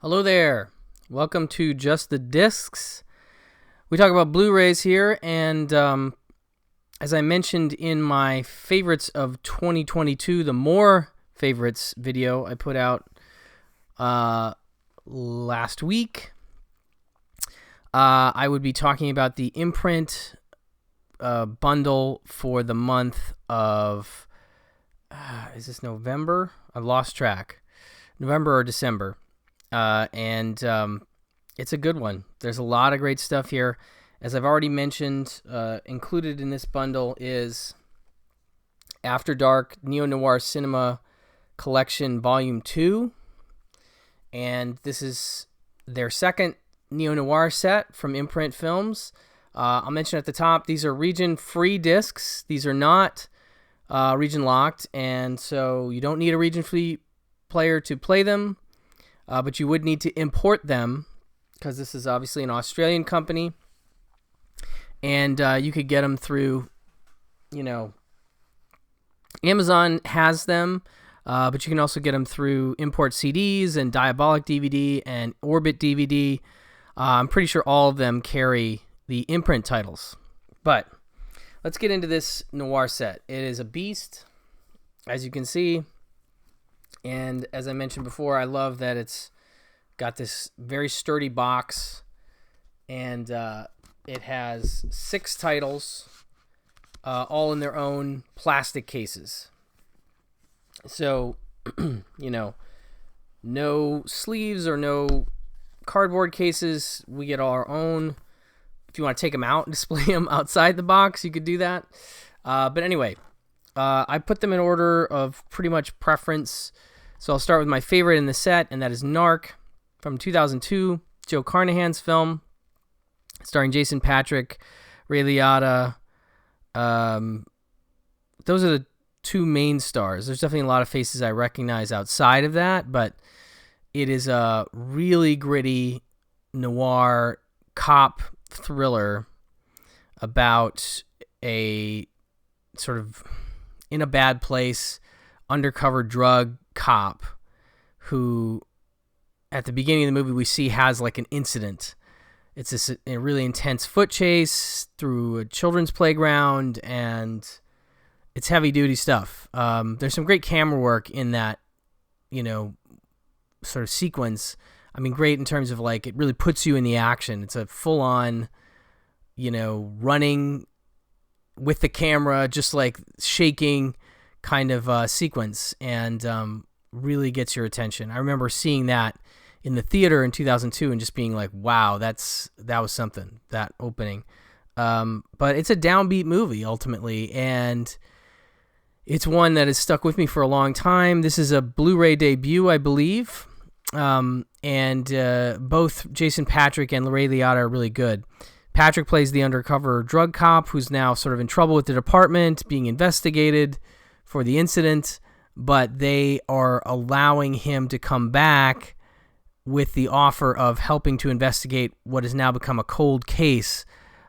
Hello there. Welcome to Just the Discs. We talk about Blu-rays here, and as I mentioned in my favorites of 2022, the more favorites video I put out last week, I would be talking about the Imprint bundle for the month of, is this November? I've lost track. November or December. And it's a good one. There's a lot of great stuff here. As I've already mentioned, included in this bundle is After Dark Neo-Noir Cinema Collection Volume 2. And this is their second Neo-Noir set from Imprint Films. I'll mention at the top, these are region-free discs. These are not region-locked, and so you don't need a region-free player to play them. But you would need to import them because this is obviously an Australian company. And you could get them through, Amazon has them, but you can also get them through Import CDs and Diabolic DVD and Orbit DVD. I'm pretty sure all of them carry the Imprint titles. But let's get into this noir set. It is a beast, as you can see. And as I mentioned before, I love that it's got this very sturdy box, and it has 6 titles, all in their own plastic cases. So, no sleeves or no cardboard cases. We get our own. If you want to take them out and display them outside the box, you could do that. But anyway, I put them in order of pretty much preference. So I'll start with my favorite in the set, and that is Narc from 2002, Joe Carnahan's film, starring Jason Patric, Ray Liotta. Those are the 2 main stars. There's definitely a lot of faces I recognize outside of that, but it is a really gritty noir cop thriller about a sort of in a bad place undercover drug cop who at the beginning of the movie we see has like an incident. It's a really intense foot chase through a children's playground, and it's heavy duty stuff. There's some great camera work in that, sort of sequence. I mean, great in terms of like it really puts you in the action. It's a full on, running with the camera, just like shaking kind of sequence, and really gets your attention. I remember seeing that in the theater in 2002 and just being like, wow, that was something, that opening. But it's a downbeat movie ultimately, and it's one that has stuck with me for a long time. This is a Blu-ray debut, I believe, and both Jason Patric and Ray Liotta are really good. Patrick plays the undercover drug cop who's now sort of in trouble with the department, being investigated for the incident, but they are allowing him to come back with the offer of helping to investigate what has now become a cold case,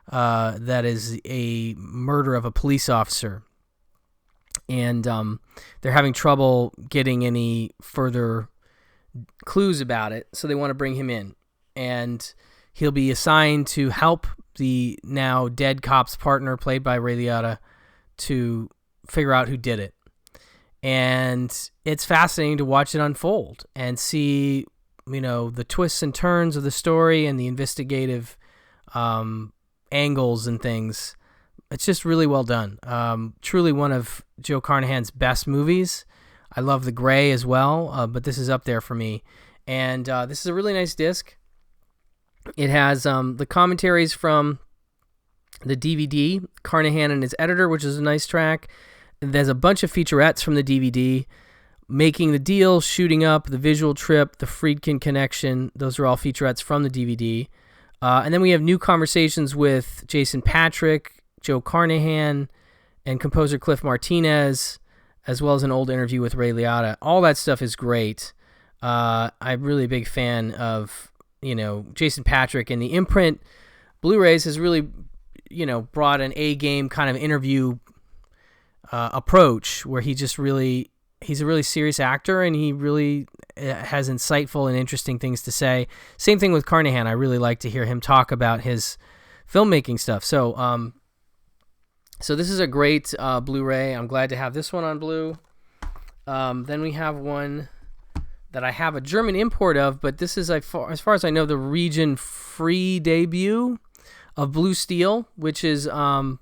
that is a murder of a police officer. And they're having trouble getting any further clues about it, so they want to bring him in. And he'll be assigned to help the now dead cop's partner, played by Ray Liotta, to figure out who did it. And it's fascinating to watch it unfold and see, the twists and turns of the story and the investigative angles and things. It's just really well done. Truly one of Joe Carnahan's best movies. I love The Gray as well, but this is up there for me. And this is a really nice disc. It has the commentaries from the DVD, Carnahan and his editor, which is a nice track. There's a bunch of featurettes from the DVD, Making the Deal, Shooting Up, The Visual Trip, The Friedkin Connection. Those are all featurettes from the DVD. And then we have new conversations with Jason Patric, Joe Carnahan, and composer Cliff Martinez, as well as an old interview with Ray Liotta. All that stuff is great. I'm really a big fan of, Jason Patric, and the Imprint Blu-rays has really, brought an A-game kind of interview approach where he just really he's a really serious actor, and he really has insightful and interesting things to say. Same thing with Carnahan. I really like to hear him talk about his filmmaking stuff. So so this is a great Blu-ray. I'm glad to have this one on Blu. Then we have one that I have a German import of, but this is, as far as I know, the region-free debut of Blue Steel, which is Catherine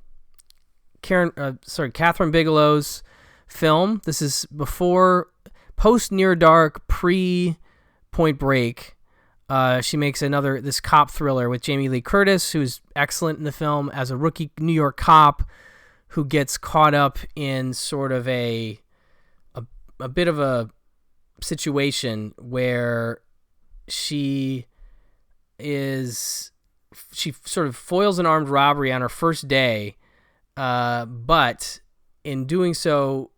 Bigelow's film. This is post Near Dark, pre Point Break. She makes this cop thriller with Jamie Lee Curtis, who's excellent in the film as a rookie New York cop who gets caught up in sort of a bit of a situation where she sort of foils an armed robbery on her first day, but in doing so,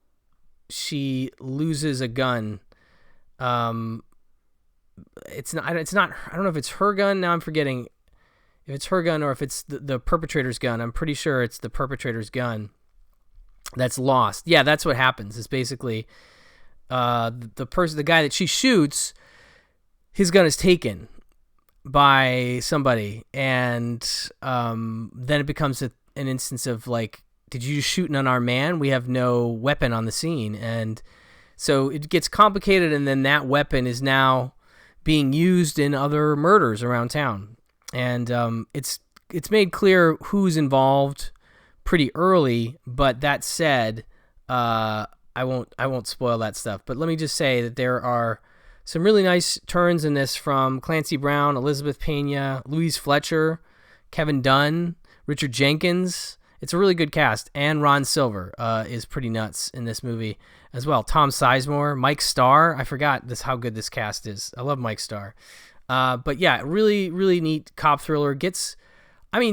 she loses a gun. It's not. I don't know if it's her gun. Now I'm forgetting if it's her gun or if it's the perpetrator's gun. I'm pretty sure it's the perpetrator's gun that's lost. Yeah, that's what happens. It's basically the guy that she shoots, his gun is taken by somebody, and then it becomes an instance of like, did you just shoot an unarmed man? We have no weapon on the scene, and so it gets complicated, and then that weapon is now being used in other murders around town, and it's made clear who's involved pretty early. But that said, I won't spoil that stuff. But let me just say that there are some really nice turns in this from Clancy Brown, Elizabeth Pena, Louise Fletcher, Kevin Dunn, Richard Jenkins. It's a really good cast, and Ron Silver is pretty nuts in this movie as well. Tom Sizemore, Mike Starr. I forgot how good this cast is. I love Mike Starr. But yeah, really, really neat cop thriller.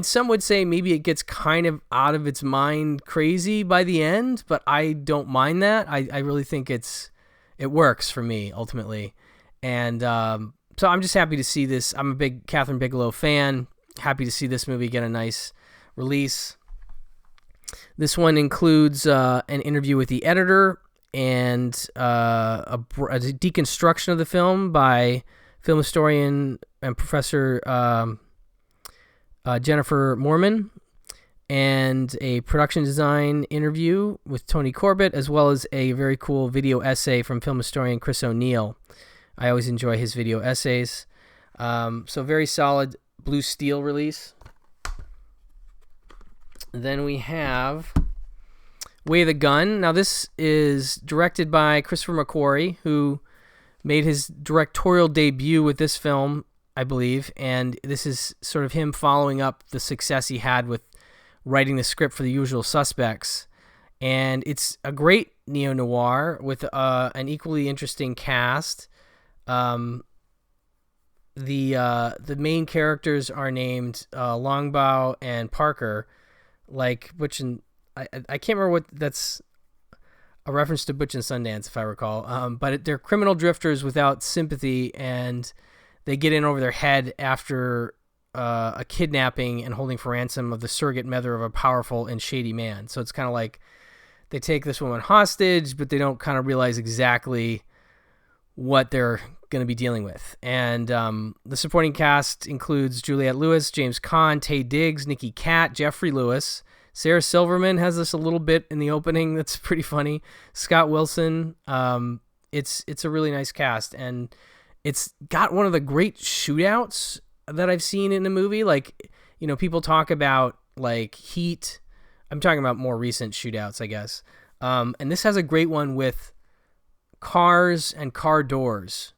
Some would say maybe it gets kind of out of its mind crazy by the end, but I don't mind that. I really think it works for me ultimately. And so I'm just happy to see this. I'm a big Catherine Bigelow fan. Happy to see this movie get a nice release. This one includes an interview with the editor and a deconstruction of the film by film historian and professor Jennifer Mormon, and a production design interview with Tony Corbett, as well as a very cool video essay from film historian Chris O'Neill. I always enjoy his video essays. So very solid Blue Steel release. Then we have Way of the Gun. Now this is directed by Christopher McQuarrie, who made his directorial debut with this film, I believe, and this is sort of him following up the success he had with writing the script for The Usual Suspects. And it's a great neo-noir with an equally interesting cast. The main characters are named Longbaugh and Parker, like Butch and I can't remember what that's a reference to, Butch and Sundance, if I recall. But they're criminal drifters without sympathy, and they get in over their head after a kidnapping and holding for ransom of the surrogate mother of a powerful and shady man. So it's kind of like they take this woman hostage, but they don't kind of realize exactly what they're going to be dealing with. And the supporting cast includes Juliette Lewis, James Caan, Taye Diggs, Nikki Katt, Jeffrey Lewis. Sarah Silverman has this a little bit in the opening that's pretty funny. Scott Wilson. It's a really nice cast, and it's got one of the great shootouts that I've seen in a movie. Like, people talk about like Heat. I'm talking about more recent shootouts, I guess. And this has a great one with cars and car doors,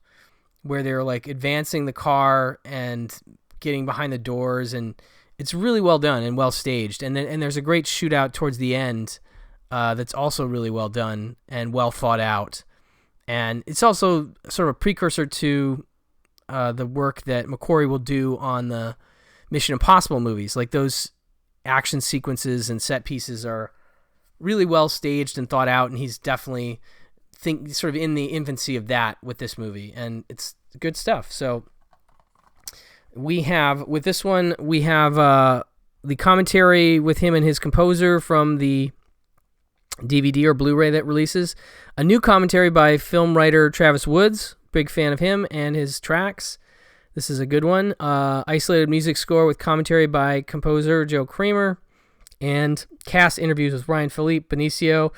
where they're like advancing the car and getting behind the doors, and it's really well done and well staged. And there's a great shootout towards the end that's also really well done and well thought out. And it's also sort of a precursor to the work that McQuarrie will do on the Mission Impossible movies. Like, those action sequences and set pieces are really well staged and thought out, and he's definitely sort of in the infancy of that with this movie, and it's good stuff. So with this one, we have the commentary with him and his composer from the DVD or Blu-ray that releases. A new commentary by film writer Travis Woods. Big fan of him and his tracks. This is a good one. Isolated music score with commentary by composer Joe Kramer. And cast interviews with Ryan Philippe, Benicio,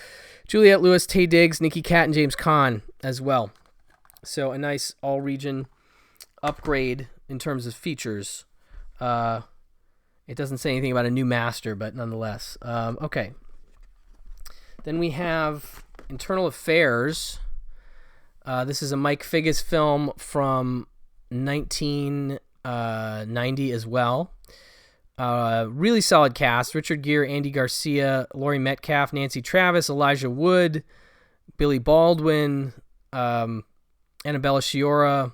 Juliette Lewis, Taye Diggs, Nikki Katt, and James Caan as well. So a nice all-region upgrade in terms of features. It doesn't say anything about a new master, but nonetheless. Okay. Then we have Internal Affairs. This is a Mike Figgis film from 1990 as well. Really solid cast. Richard Gere, Andy Garcia, Laurie Metcalf, Nancy Travis, Elijah Wood, Billy Baldwin, Annabella Sciorra.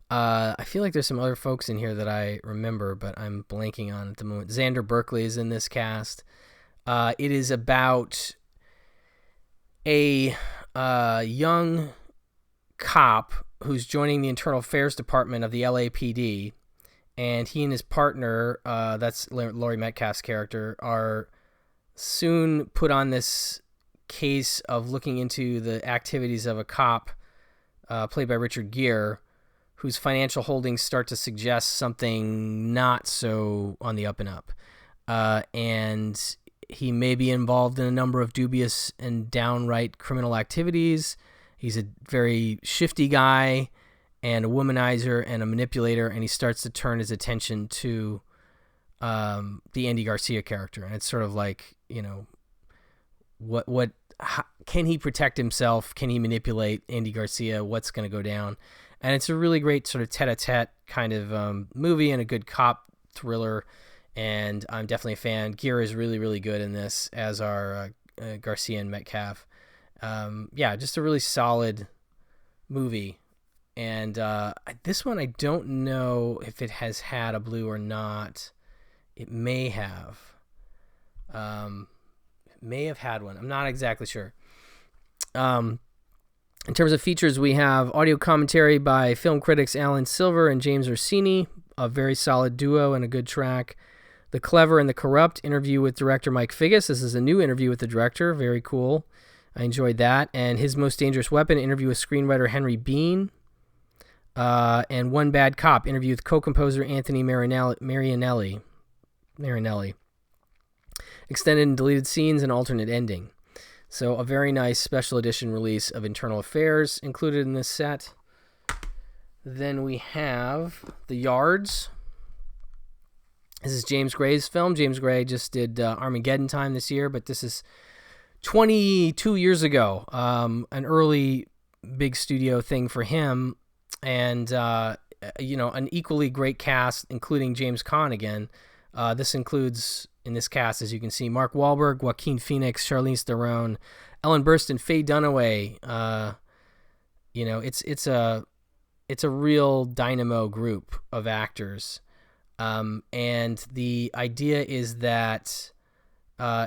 I feel like there's some other folks in here that I remember, but I'm blanking on at the moment. Xander Berkeley is in this cast. It is about a young cop who's joining the Internal Affairs Department of the LAPD, and he and his partner, that's Laurie Metcalf's character, are soon put on this case of looking into the activities of a cop played by Richard Gere, whose financial holdings start to suggest something not so on the up and up. And he may be involved in a number of dubious and downright criminal activities. He's a very shifty guy and a womanizer and a manipulator, and he starts to turn his attention to the Andy Garcia character. And it's sort of like, you know, how, can he protect himself? Can he manipulate Andy Garcia? What's going to go down? And it's a really great sort of tete-a-tete kind of movie and a good cop thriller. And I'm definitely a fan. Gere is really, really good in this, as are Garcia and Metcalf. Yeah, just a really solid movie. And this one, I don't know if it has had a blue or not. It may have. It may have had one. I'm not exactly sure. In terms of features, we have audio commentary by film critics Alan Silver and James Orsini, a very solid duo and a good track. The Clever and the Corrupt interview with director Mike Figgis. This is a new interview with the director. Very cool. I enjoyed that. And His Most Dangerous Weapon interview with screenwriter Henry Bean. And One Bad Cop interview with co-composer Anthony Marinelli. Extended and deleted scenes and alternate ending. So a very nice special edition release of Internal Affairs included in this set. Then we have The Yards. This is James Gray's film. James Gray just did Armageddon Time this year, but this is 22 years ago. An early big studio thing for him. And, an equally great cast, including James Caan again. This includes, in this cast, as you can see, Mark Wahlberg, Joaquin Phoenix, Charlize Theron, Ellen Burstyn, Faye Dunaway. It's a real dynamo group of actors. And the idea is that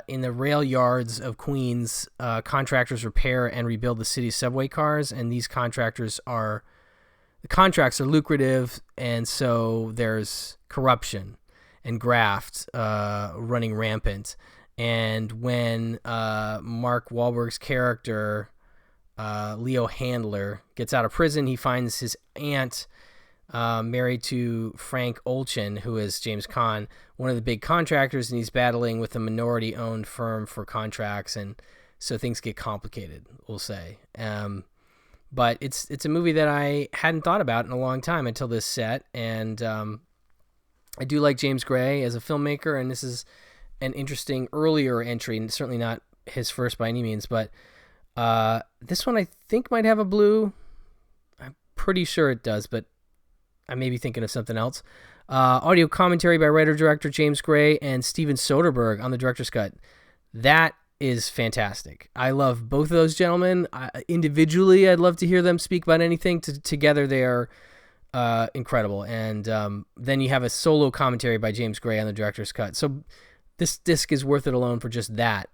in the rail yards of Queens, contractors repair and rebuild the city's subway cars, and these contractors the contracts are lucrative, and so there's corruption and graft running rampant. And when Mark Wahlberg's character, Leo Handler, gets out of prison, he finds his aunt married to Frank Olchin, who is James Caan, one of the big contractors, and he's battling with a minority-owned firm for contracts, and so things get complicated, we'll say. But it's a movie that I hadn't thought about in a long time until this set, and I do like James Gray as a filmmaker, and this is an interesting earlier entry, and certainly not his first by any means, but this one I think might have a blue. I'm pretty sure it does, but I may be thinking of something else. Audio commentary by writer-director James Gray and Steven Soderbergh on the director's cut. That is fantastic. I love both of those gentlemen. Individually, I'd love to hear them speak about anything. Together, they are incredible. And then you have a solo commentary by James Gray on the director's cut. So this disc is worth it alone for just that.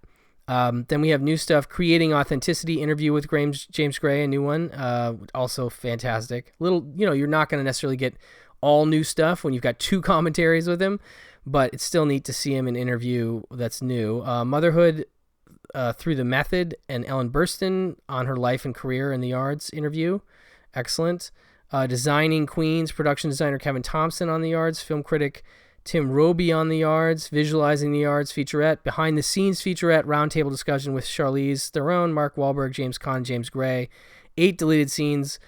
Then we have new stuff, Creating Authenticity, interview with James Gray, a new one, also fantastic. You're not going to necessarily get all new stuff when you've got 2 commentaries with him, but it's still neat to see him in an interview that's new. Motherhood Through the Method and Ellen Burstyn on her life and career in the Yards interview. Excellent. Designing Queens, production designer Kevin Thompson on the Yards, film critic Tim Roby on the Yards, Visualizing the Yards featurette, behind the scenes featurette, roundtable discussion with Charlize Theron, Mark Wahlberg, James Caan, James Gray, 8 deleted scenes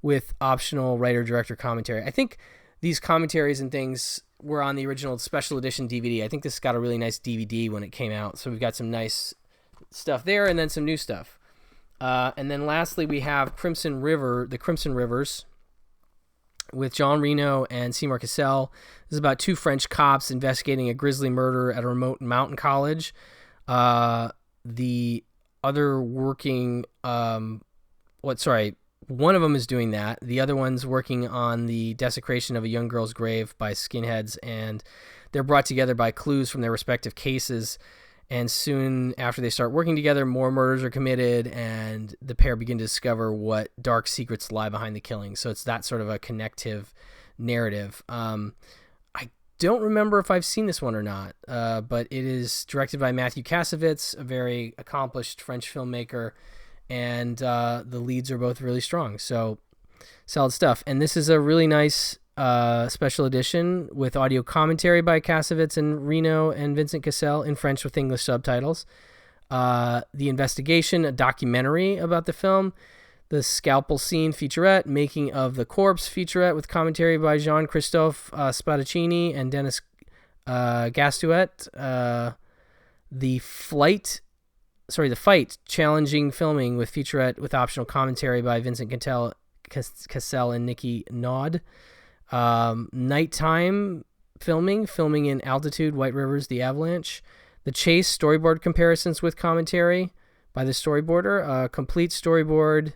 with optional writer-director commentary. I think these commentaries and things were on the original special edition DVD. I think this got a really nice DVD when it came out, so we've got some nice stuff there and then some new stuff. And then lastly, we have The Crimson Rivers, with John Reno and Seymour Cassel. This is about 2 French cops investigating a grisly murder at a remote mountain college. The other working... one of them is doing that. The other one's working on the desecration of a young girl's grave by skinheads, and they're brought together by clues from their respective cases. And soon after they start working together, more murders are committed, and the pair begin to discover what dark secrets lie behind the killing. So it's that sort of a connective narrative. I don't remember if I've seen this one or not, but it is directed by Matthew Kassovitz, a very accomplished French filmmaker, and the leads are both really strong. So solid stuff. And this is a really nice special edition with audio commentary by Kassovitz and Reno and Vincent Cassel in French with English subtitles. The Investigation, a documentary about the film. The Scalpel Scene featurette, Making of the Corpse featurette with commentary by Jean-Christophe Spadaccini and Dennis Gastuet. The Fight, challenging filming with featurette with optional commentary by Vincent Cassel and Nikki Naud. Nighttime filming in altitude, White Rivers, The Avalanche. The Chase, storyboard comparisons with commentary by the storyboarder. Complete storyboards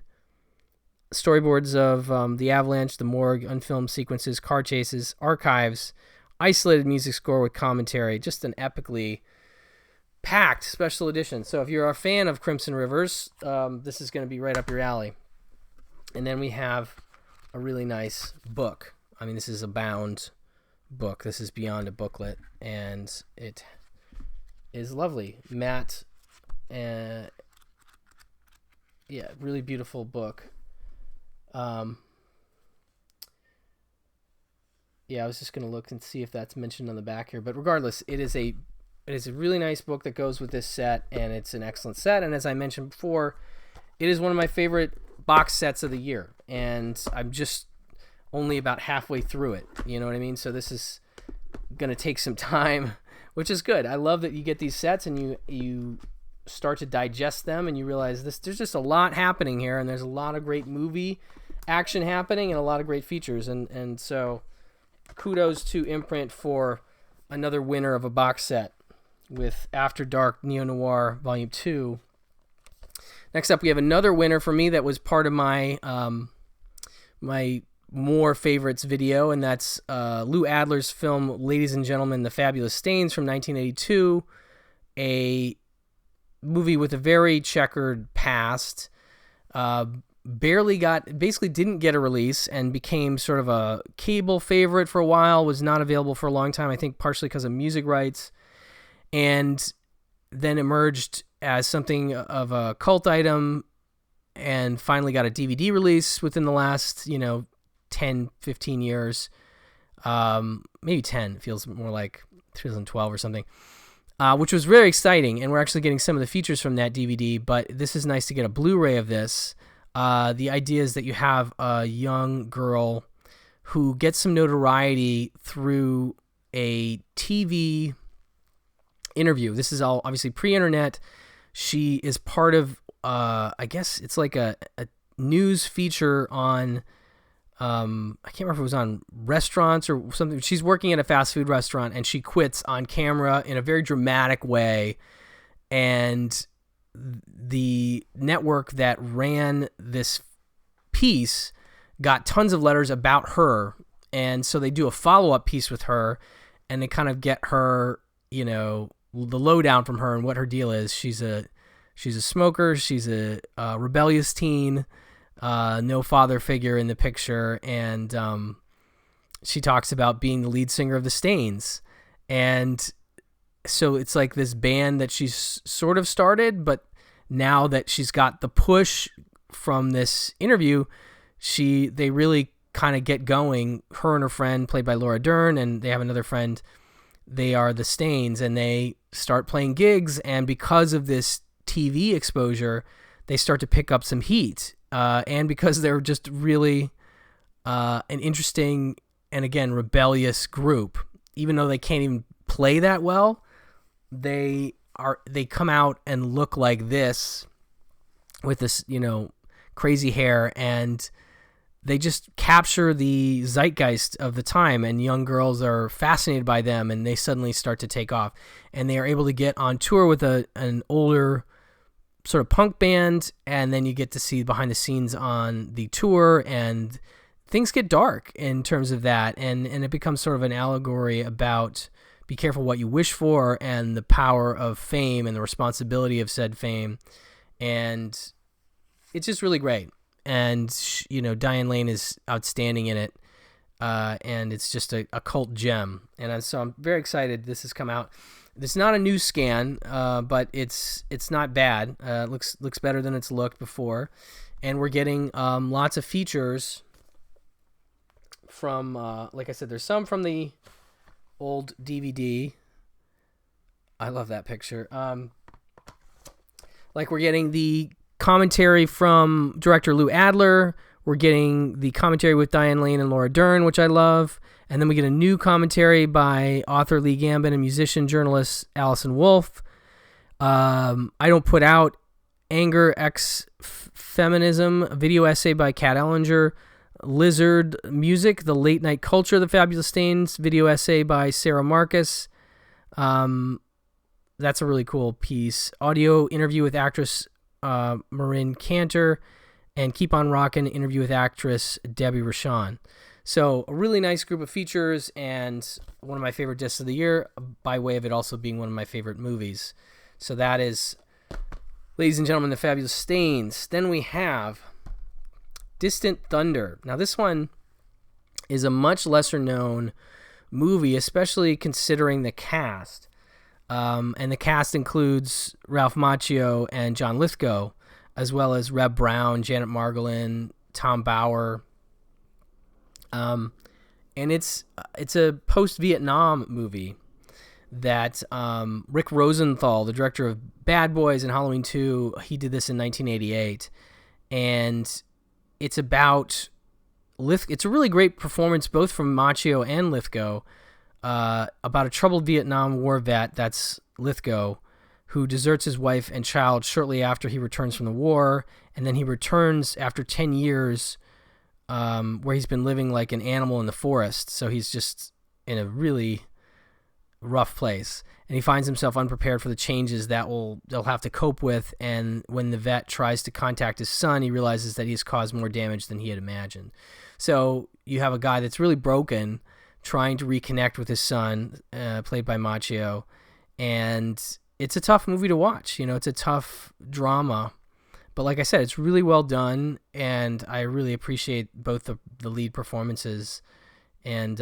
of The Avalanche, The Morgue, unfilmed sequences, car chases, archives, isolated music score with commentary. Just an epically packed special edition. So if you're a fan of Crimson Rivers, this is going to be right up your alley. And then we have a really nice book. I mean, this is a bound book. This is beyond a booklet, and it is lovely. Matte, really beautiful book. I was just going to look and see if that's mentioned on the back here, but regardless, it is a really nice book that goes with this set, and it's an excellent set. And as I mentioned before, it is one of my favorite box sets of the year, and I'm just only about halfway through it. You know what I mean? So this is going to take some time, which is good. I love that you get these sets and you start to digest them and you realize there's just a lot happening here, and there's a lot of great movie action happening and a lot of great features. And so kudos to Imprint for another winner of a box set with After Dark Neo-Noir Volume 2. Next up, we have another winner for me that was part of my my more favorites video, and that's Lou Adler's film Ladies and Gentlemen, The Fabulous Stains from 1982, a movie with a very checkered past. Basically didn't get a release and became sort of a cable favorite for a while, was not available for a long time, I think partially because of music rights, and then emerged as something of a cult item and finally got a DVD release within the last, 10, 15 years. Maybe 10, it feels more like 2012 or something, which was very exciting. And we're actually getting some of the features from that DVD, but this is nice to get a Blu-ray of this. The idea is that you have a young girl who gets some notoriety through a TV interview. This is all obviously pre-internet. She is part of, I guess it's like a news feature on, I can't remember if it was on restaurants or something. She's working at a fast food restaurant and she quits on camera in a very dramatic way. And the network that ran this piece got tons of letters about her. And so they do a follow-up piece with her and they kind of get her, the lowdown from her and what her deal is. She's a smoker. She's a rebellious teen. No father figure in the picture, and she talks about being the lead singer of the Stains. And so it's like this band that she's sort of started, but now that she's got the push from this interview, they really kind of get going. Her and her friend, played by Laura Dern, and they have another friend. They are the Stains, and they start playing gigs. And because of this TV exposure, they start to pick up some heat. And because they're just really an interesting and, again, rebellious group, even though they can't even play that well, they come out and look like this with this, crazy hair, and they just capture the zeitgeist of the time, and young girls are fascinated by them, and they suddenly start to take off, and they are able to get on tour with an older sort of punk band, and then you get to see behind the scenes on the tour, and things get dark in terms of that, and it becomes sort of an allegory about be careful what you wish for and the power of fame and the responsibility of said fame. And it's just really great. And, Diane Lane is outstanding in it. And it's just a cult gem. And so I'm very excited this has come out. It's not a new scan, but it's not bad. It looks better than it's looked before. And we're getting lots of features from, like I said, there's some from the old DVD. I love that picture. Like we're getting the commentary from director Lou Adler. We're getting the commentary with Diane Lane and Laura Dern, which I love. And then we get a new commentary by author Lee Gambin and musician journalist Allison Wolfe. I Don't Put Out, Anger X Feminism, a video essay by Kat Ellinger. Lizard Music, The Late Night Culture of the Fabulous Stains, video essay by Sarah Marcus. That's a really cool piece. Audio interview with actress Marin Cantor, and Keep on Rockin', interview with actress Debbie Rochon. So a really nice group of features, and one of my favorite discs of the year, by way of it also being one of my favorite movies. So that is, ladies and gentlemen, The Fabulous Stains. Then we have Distant Thunder. Now this one is a much lesser known movie, especially considering the cast. And the cast includes Ralph Macchio and John Lithgow, as well as Reb Brown, Janet Margolin, Tom Bauer. And it's a post-Vietnam movie that Rick Rosenthal, the director of Bad Boys and Halloween 2, he did this in 1988. And it's about it's a really great performance both from Macchio and Lithgow, about a troubled Vietnam War vet, that's Lithgow, who deserts his wife and child shortly after he returns from the war, and then he returns after 10 years where he's been living like an animal in the forest, so he's just in a really rough place. And he finds himself unprepared for the changes that they'll have to cope with. And when the vet tries to contact his son, he realizes that he's caused more damage than he had imagined. So you have a guy that's really broken, trying to reconnect with his son, played by Macchio. And it's a tough movie to watch. It's a tough drama. But like I said, it's really well done, and I really appreciate both the lead performances. And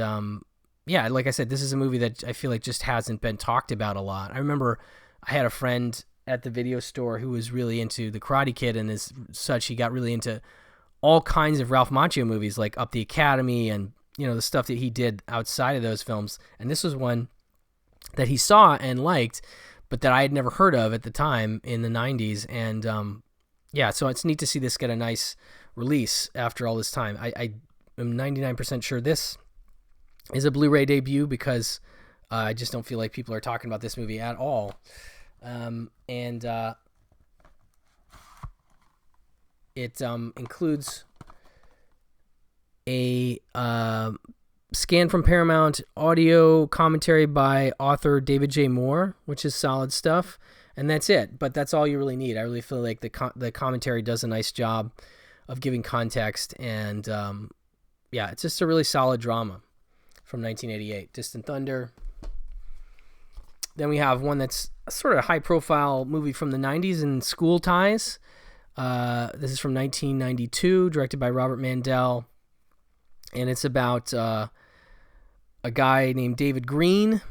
yeah, like I said, this is a movie that I feel like just hasn't been talked about a lot. I remember I had a friend at the video store who was really into The Karate Kid, and as such, he got really into all kinds of Ralph Macchio movies, like Up the Academy and, the stuff that he did outside of those films. And this was one that he saw and liked, but that I had never heard of at the time in the 90s. And yeah, so it's neat to see this get a nice release after all this time. I am 99% sure this is a Blu-ray debut, because I just don't feel like people are talking about this movie at all. It includes a scan from Paramount, audio commentary by author David J. Moore, which is solid stuff, and that's it. But that's all you really need. I really feel like the commentary does a nice job of giving context, and yeah, it's just a really solid drama from 1988, Distant Thunder. Then we have one that's sort of a high-profile movie from the 90s in School Ties. This is from 1992, directed by Robert Mandel, and it's about a guy named David Green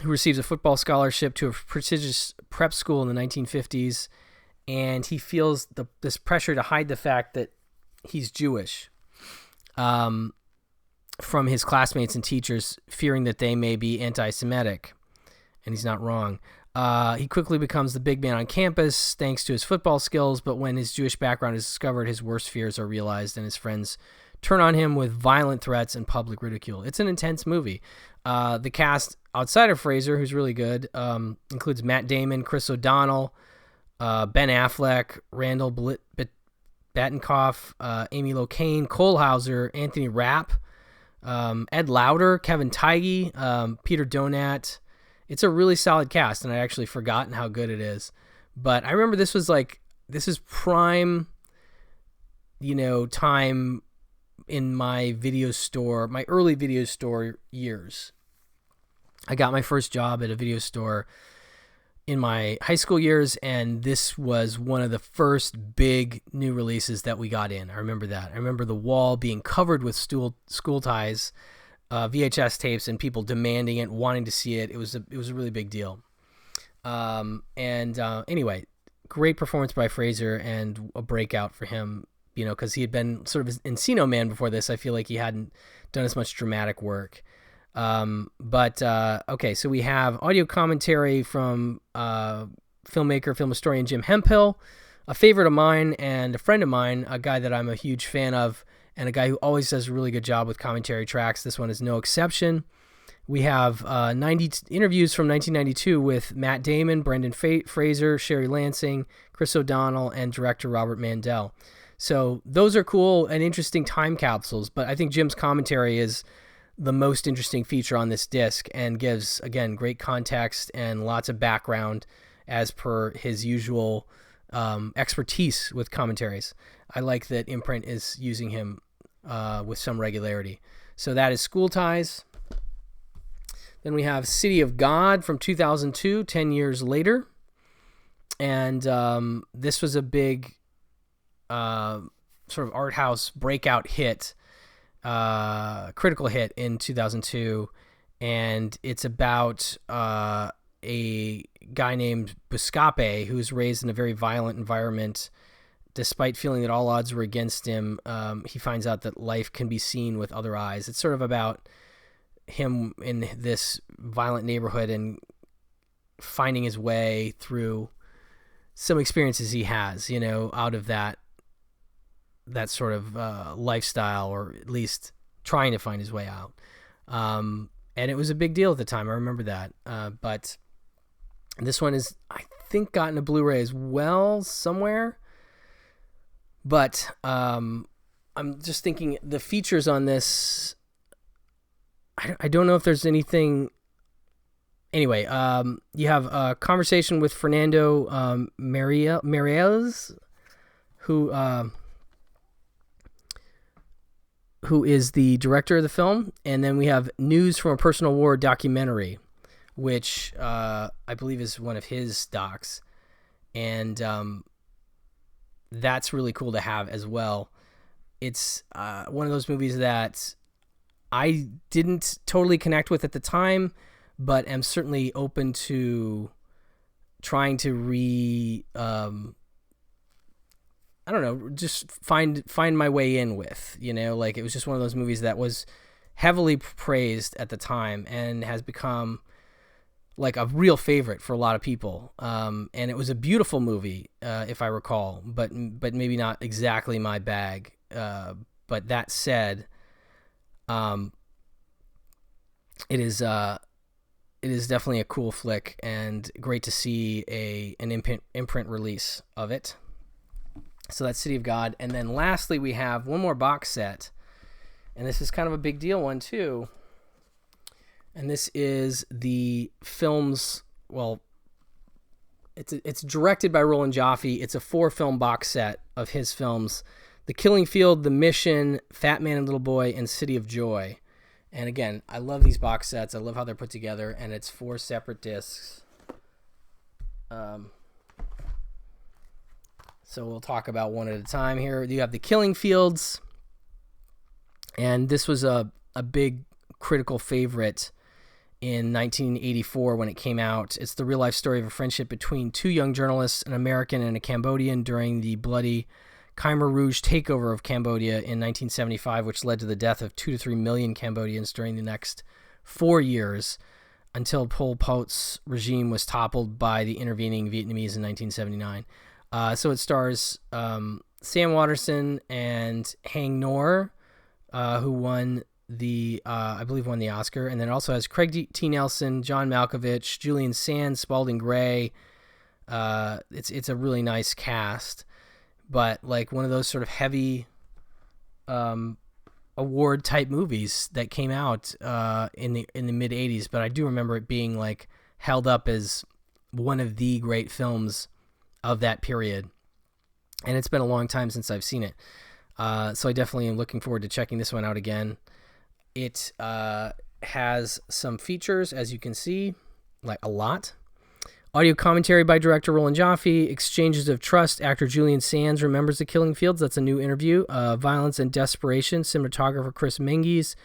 who receives a football scholarship to a prestigious prep school in the 1950s, and he feels this pressure to hide the fact that he's Jewish from his classmates and teachers, fearing that they may be anti-Semitic, and he's not wrong. He quickly becomes the big man on campus thanks to his football skills, but when his Jewish background is discovered, his worst fears are realized, and his friends turn on him with violent threats and public ridicule. It's an intense movie. The cast outside of Fraser, who's really good, includes Matt Damon, Chris O'Donnell, Ben Affleck, Randall Battenkoff, Amy Locane, Cole Hauser, Anthony Rapp, Ed Lauder, Kevin Feige, Peter Donat. It's a really solid cast, and I'd actually forgotten how good it is. But I remember this is prime, time in my early video store years. I got my first job at a video store in my high school years, and this was one of the first big new releases that we got in. I remember that. I remember the wall being covered with school ties, VHS tapes, and people demanding it, wanting to see it. It was a really big deal. Anyway, great performance by Fraser and a breakout for him, because he had been sort of Encino Man before this. I feel like he hadn't done as much dramatic work. Okay, so we have audio commentary from film historian Jim Hemphill, a favorite of mine and a friend of mine, a guy that I'm a huge fan of, and a guy who always does a really good job with commentary tracks. This one is no exception. We have 90 interviews from 1992 with Matt Damon, Brendan Fraser, Sherry Lansing, Chris O'Donnell, and director Robert Mandel. So those are cool and interesting time capsules, but I think Jim's commentary is the most interesting feature on this disc and gives, again, great context and lots of background as per his usual expertise with commentaries. I like that Imprint is using him with some regularity. So that is School Ties. Then we have City of God from 2002, 10 years later. And this was a big sort of art house breakout hit, critical hit in 2002, and it's about a guy named Buscape who was raised in a very violent environment. Despite feeling that all odds were against him, he finds out that life can be seen with other eyes. It's sort of about him in this violent neighborhood and finding his way through some experiences he has, out of that sort of lifestyle, or at least trying to find his way out. And it was a big deal at the time. I remember that. But this one is, I think, gotten a Blu-ray as well somewhere. But I'm just thinking the features on this, I don't know if there's anything. Anyway, you have a conversation with Fernando Meirelles, who is the director of the film, and then we have News from a Personal War documentary, which I believe is one of his docs, and that's really cool to have as well. It's one of those movies that I didn't totally connect with at the time, but am certainly open to trying to just find my way in with, like it was just one of those movies that was heavily praised at the time and has become like a real favorite for a lot of people. And it was a beautiful movie, if I recall, but maybe not exactly my bag. But that said, it is definitely a cool flick and great to see an imprint release of it. So that's City of God. And then lastly, we have one more box set. And this is kind of a big deal one, too. And this is the film's, well, it's directed by Roland Joffe. It's a 4-film box set of his films: The Killing Field, The Mission, Fat Man and Little Boy, and City of Joy. And again, I love these box sets. I love how they're put together. And it's 4 separate discs. So we'll talk about one at a time here. You have The Killing Fields, and this was a big critical favorite in 1984 when it came out. It's the real-life story of a friendship between two young journalists, an American and a Cambodian, during the bloody Khmer Rouge takeover of Cambodia in 1975, which led to the death of 2 to 3 million Cambodians during the next 4 years until Pol Pot's regime was toppled by the intervening Vietnamese in 1979. So it stars Sam Waterston and Hang Nor, who won I believe won the Oscar, and then it also has Craig T. Nelson, John Malkovich, Julian Sands, Spalding Gray. It's a really nice cast, but like one of those sort of heavy award type movies that came out in the mid 80s. But I do remember it being like held up as one of the great films of that period, and it's been a long time since I've seen it. So I definitely am looking forward to checking this one out again. It has some features, as you can see, like a lot. Audio commentary by director Roland Joffe. Exchanges of trust. Actor Julian Sands remembers the killing fields. That's a new interview. Violence and desperation. Cinematographer Chris Menges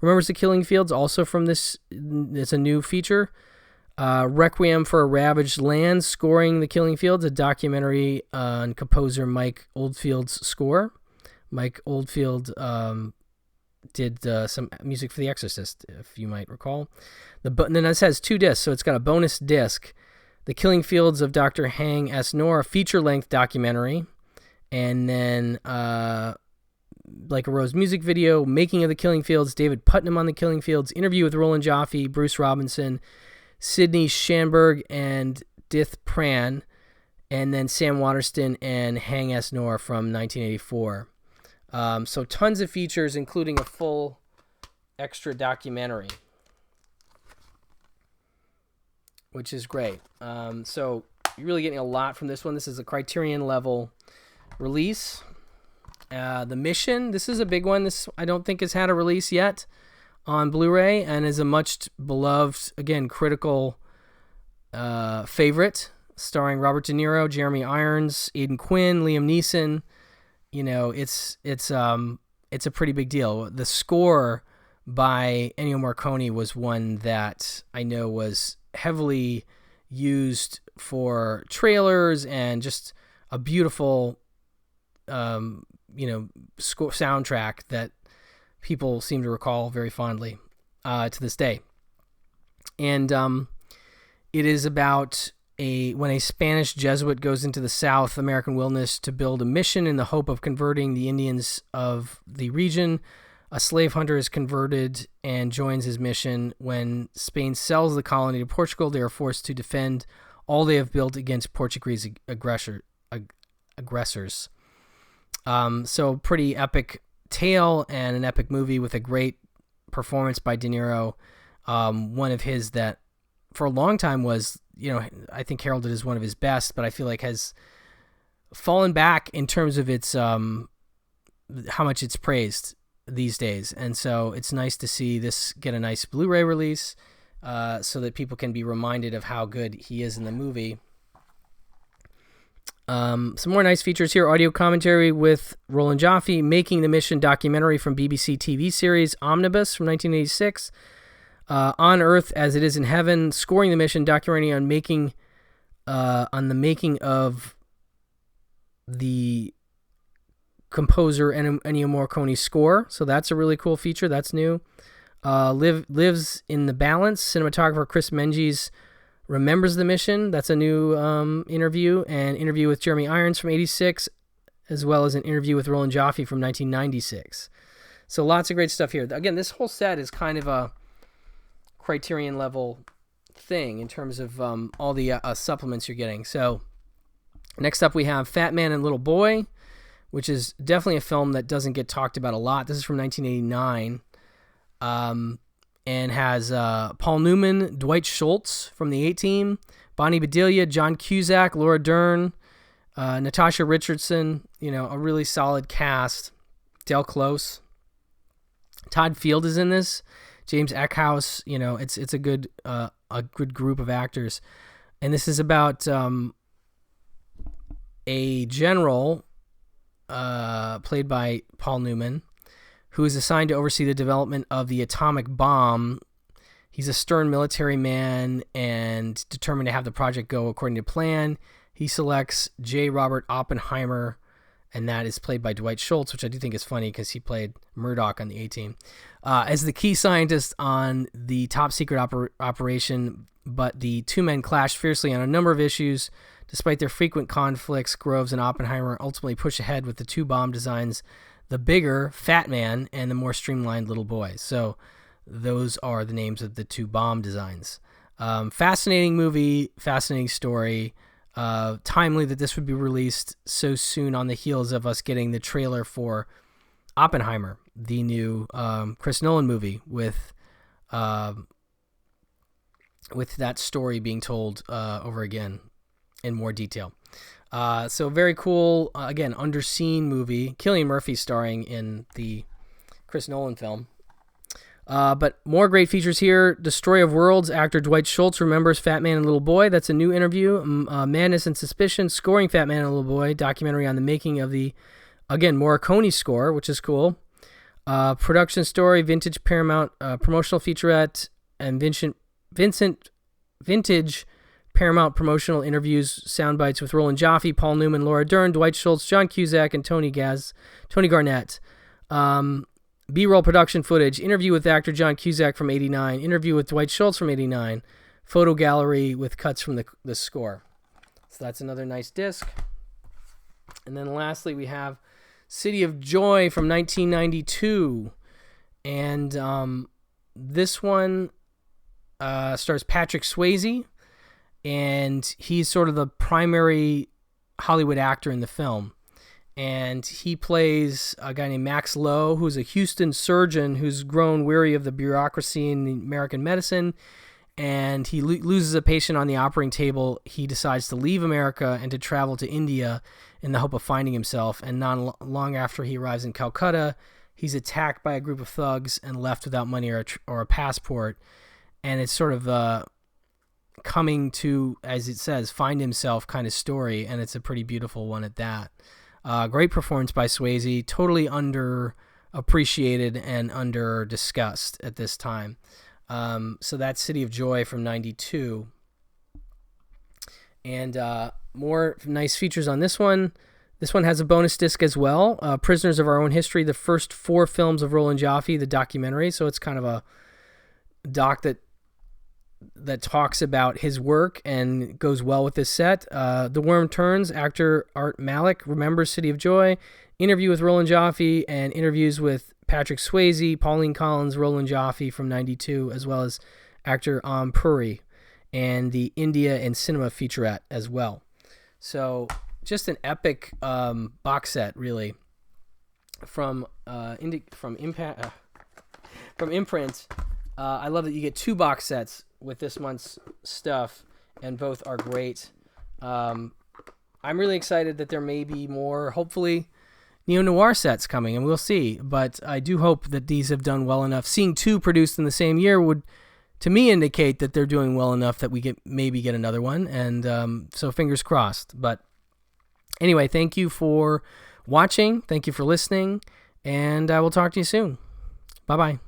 remembers the killing fields. Also from this, it's a new feature. Requiem for a Ravaged Land. Scoring the Killing Fields. A documentary on composer Mike Oldfield's score. Mike Oldfield did some music for The Exorcist, if you might recall. And then this has 2 discs, so it's got a bonus disc. The Killing Fields of Dr. Hang S. Nor, a feature-length documentary. And then Like a Rose music video, Making of the Killing Fields, David Putnam on the Killing Fields, interview with Roland Joffe, Bruce Robinson, Sidney Schanberg, and Dith Pran, and then Sam Waterston and Hang S. Nor from 1984. So tons of features, including a full extra documentary, which is great. So you're really getting a lot from this one. This is a Criterion level release. The Mission, this is a big one. This I don't think has had a release yet on Blu-ray, and is a much beloved, again, critical favorite, starring Robert De Niro, Jeremy Irons, Aidan Quinn, Liam Neeson. You know, it's a pretty big deal. The score by Ennio Morricone was one that I know was heavily used for trailers, and just a beautiful soundtrack that people seem to recall very fondly to this day. And it is about when a Spanish Jesuit goes into the South American wilderness to build a mission in the hope of converting the Indians of the region. A slave hunter is converted and joins his mission. When Spain sells the colony to Portugal, they are forced to defend all they have built against Portuguese aggressors. So pretty epic tale and an epic movie with a great performance by De Niro. One of his that for a long time was, I think heralded as one of his best, but I feel like has fallen back in terms of its how much it's praised these days. And so it's nice to see this get a nice Blu-ray release so that people can be reminded of how good he is in the movie. Some more nice features here. Audio commentary with Roland Joffe, Making the Mission documentary from BBC TV series Omnibus from 1986. On Earth as It Is in Heaven, Scoring the Mission documentary on the making of the composer Ennio Morricone score. So that's a really cool feature. That's new. Lives in the Balance. Cinematographer Chris Menges remembers the mission. That's a new interview. An interview with Jeremy Irons from 86, as well as an interview with Roland Joffe from 1996. So lots of great stuff here. Again, this whole set is kind of a Criterion level thing in terms of all the supplements you're getting. So next up we have Fat Man and Little Boy, which is definitely a film that doesn't get talked about a lot. This is from 1989 and has Paul Newman, Dwight Schultz from the A-Team, Bonnie Bedelia, John Cusack, Laura Dern, Natasha Richardson, a really solid cast. Del Close. Todd Field is in this. James Eckhouse, it's a good group of actors. And this is about a general played by Paul Newman, who is assigned to oversee the development of the atomic bomb. He's a stern military man and determined to have the project go according to plan. He selects J. Robert Oppenheimer, and that is played by Dwight Schultz, which I do think is funny because he played Murdoch on the A-Team, as the key scientist on the top secret operation. But the two men clashed fiercely on a number of issues. Despite their frequent conflicts, Groves and Oppenheimer ultimately push ahead with the two bomb designs, the bigger Fat Man and the more streamlined Little Boy. So those are the names of the two bomb designs. Fascinating movie, fascinating story. Timely that this would be released so soon on the heels of us getting the trailer for Oppenheimer, the new Chris Nolan movie with that story being told over again in more detail. So very cool, again, underseen movie. Cillian Murphy starring in the Chris Nolan film. But more great features here. Destroy of Worlds, actor Dwight Schultz remembers Fat Man and Little Boy. That's a new interview. Madness and Suspicion, scoring Fat Man and Little Boy. Documentary on the making of the, again, Morricone score, which is cool. Production story, vintage Paramount promotional featurette, and vintage Paramount promotional interviews, sound bites with Roland Joffe, Paul Newman, Laura Dern, Dwight Schultz, John Cusack, and Tony Garnett. B-roll production footage, interview with actor John Cusack from 89, interview with Dwight Schultz from 89, photo gallery with cuts from the score. So that's another nice disc. And then lastly, we have City of Joy from 1992. And this one stars Patrick Swayze, and he's sort of the primary Hollywood actor in the film. And he plays a guy named Max Lowe, who's a Houston surgeon who's grown weary of the bureaucracy in American medicine, and he loses a patient on the operating table. He decides to leave America and to travel to India in the hope of finding himself. And not long after he arrives in Calcutta, he's attacked by a group of thugs and left without money or a passport. And it's sort of coming to, as it says, find himself kind of story, and it's a pretty beautiful one at that. Great performance by Swayze, totally underappreciated and under-discussed at this time. So that's City of Joy from 92. And more nice features on this one. This one has a bonus disc as well. Prisoners of Our Own History, the first 4 films of Roland Joffe, the documentary. So it's kind of a doc that talks about his work and goes well with this set. The Worm Turns, actor Art Malik remembers City of Joy, interview with Roland Joffe, and interviews with Patrick Swayze, Pauline Collins, Roland Joffe from 92, as well as actor Puri, and the India and Cinema featurette as well. So just an epic box set, really, from Imprint. I love that you get 2 box sets with this month's stuff, and both are great. I'm really excited that there may be more, hopefully, neo-noir sets coming, and we'll see. But I do hope that these have done well enough. Seeing 2 produced in the same year would, to me, indicate that they're doing well enough that we maybe get another one, and so fingers crossed. But anyway, thank you for watching. Thank you for listening, and I will talk to you soon. Bye-bye.